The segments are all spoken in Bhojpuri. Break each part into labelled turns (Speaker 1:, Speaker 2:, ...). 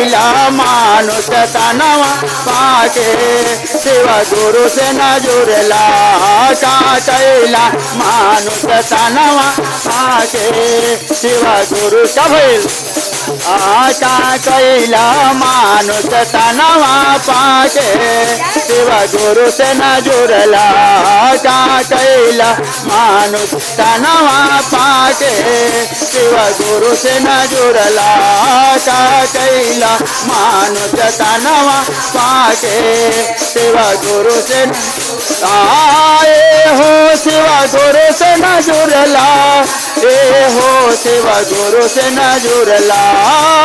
Speaker 1: कैला मानुष तनवा पाके शिवा गुरु से न जुड़ला का कैला मानुष तनवा पाके शिवा गुरु कभैल का कैला मानुष तनवा पाके शिवा गुरु से न जुड़ला का कैला मानुष तनवा पाके शिवा गुरु से न जुड़ला का कैला मानुष तनवा पाके शिवा गुरु से आए हो शिवा गुरु से न जुड़ला ए हो शिवा गुरु से न जुड़ला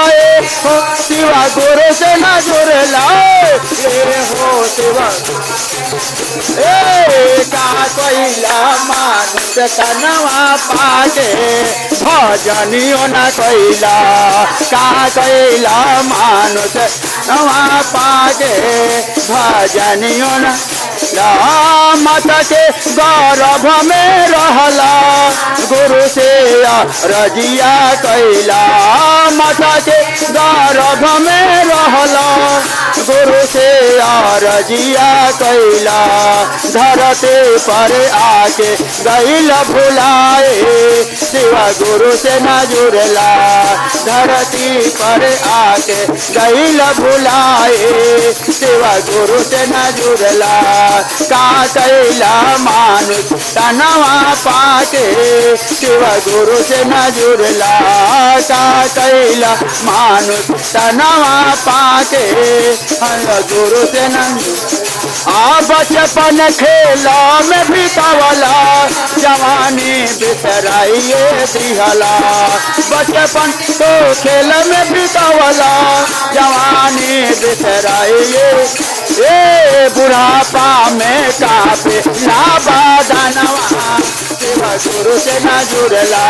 Speaker 1: ए हो शिवा गुरु से न जुड़ला ए हो शिवा ए का कैला मानुष तनवा पाके भजनियो न कैला का कैला मानुष तनवा पाके भजनियो न मत के गौरव में रहला गुरु से रजिया कैला मत के गौरव में रहला गुरु से रजिया कैला धरती पर आके गईल भुलाए शिवा गुरु से न जुड़ला धरती पर आके गईल भुलाए शिवा गुरु से न जुड़ला का कैला मानुष तनवा पाके शिवा गुरु से न जुड़ला का कैला मानुष तनवा पाके गुरु से न बचपन खेला में बितावला जवानी बिसराइए दिहला बचपन तो खेल में बितावला जवानी बिसराइए ए बुढ़ापा में कापे लाबा दानवा शिवा गुरु से न जुड़ला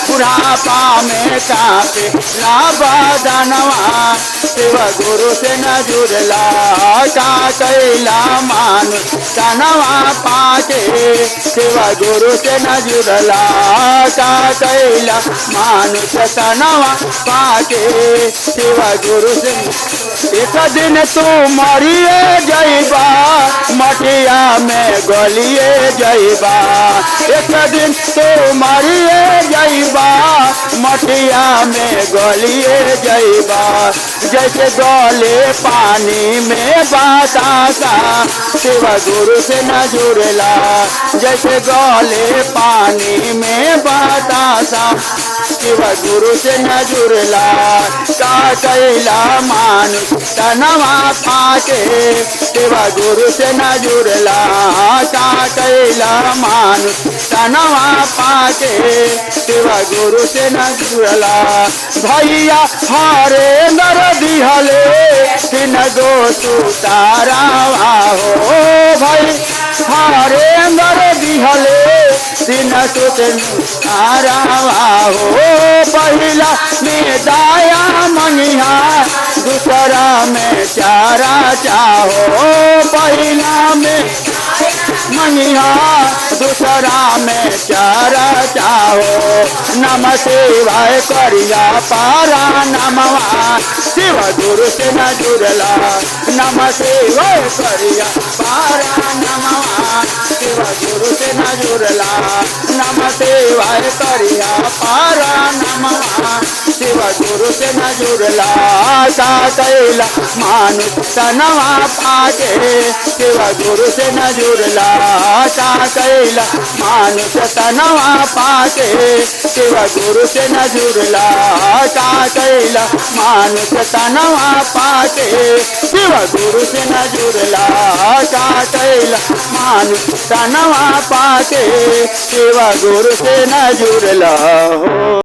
Speaker 1: बुढ़ापा में कापे लाबा दानवा शिवा गुरु से न जुड़ला का कैला मानुष तनवा पाके शिवा गुरु से न जुड़ला का कैला मानुष तनवा पाके शिवा गुरु से एक दिन तू मरिए जइबा मटिया में गलिए जइबा एक दिन तू मरिए जइबा मटिया में गलिए जइबा जैसे गले पानी में बतासा शिवा गुरु से न जुड़ला जैसे गले पानी में बतासा शिवा गुरु से न जुड़ला का कैला मानुष तनवा पाके शिवा गुरु से न जुड़ला का कैला मानुष तनवा पाके शिवा गुरु से न जुड़ला भैया हरे नर दिहले तीन गो सुतारा हो भाई हरे नर दिहले तीन सुतारा हो पहला में दाया मंगिया दूसरा में चारा चाहो पहला में मंगिया दूसरा में चारा चाहो नम शिवाय करिया पारा नमवा शिवा गुरु से न जुड़ला नम शिवाय करिया पारा नमवा शिवा गुरु से न जुड़ला नम शिवाय करिया पारा नमवा शिवा गुरु से न जुड़ला का कैला मानुष तनवा पाके शिवा गुरु से न जुड़ला का कैला मानुष तनवा पाके शिवा गुरु से न जुड़ला का कैला मानुष तनवा पाके शिवा गुरु से न जुड़ला का कैला मानुष तनवा पाके शिवा गुरु से न जुड़ला हो।